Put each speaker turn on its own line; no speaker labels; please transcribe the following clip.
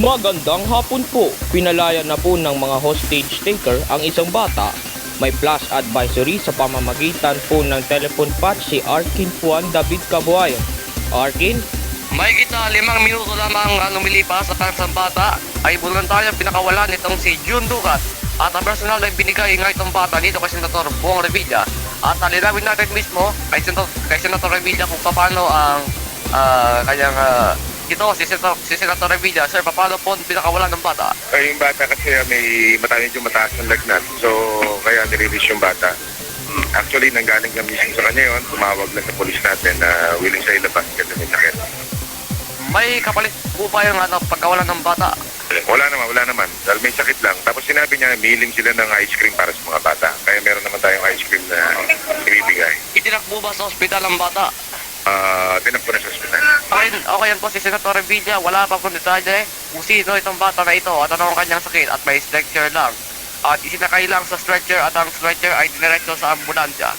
Magandang hapon po. Pinalaya na po ng mga hostage taker ang isang bata. May flash advisory sa pamamagitan po ng telephone patch si Arkin Juan David Cabuayo. Arkin?
May kita 5 minuto lamang ang lumilipas sa kansang bata ay voluntaryang pinakawalan nitong si June Ducat at ang personal na binigay nga itong bata dito kay Senator Bong Revilla at alinawin natin mismo kay Senator Revilla kung paano ang kanyang si Senator Revilla. Sir, paano po pinakawalan ng bata?
Ay, yung bata kasi may medyo mataas ng lagnat. So, kaya nirelease yung bata. Actually, nanggaling kami mismo sa kanya yun. Tumawag lang sa polis natin na willing siya ilabas kasi may sakit.
May kapalit po ba yung pagkawalan ng bata?
Wala naman. Dahil may sakit lang. Tapos sinabi niya, miling sila ng ice cream para sa mga bata. Kaya meron naman tayong ice cream na ibibigay.
Itinakbo ba sa ospital ang bata?
Tinakbo na sa ospital.
Okay yan po si Senator Revilla. Wala pa pong detalye kung sino itong bata na ito at ano ang kanyang sakit at may stretcher lang. At isinakay lang sa stretcher at ang stretcher ay dinerecho sa ambulansya.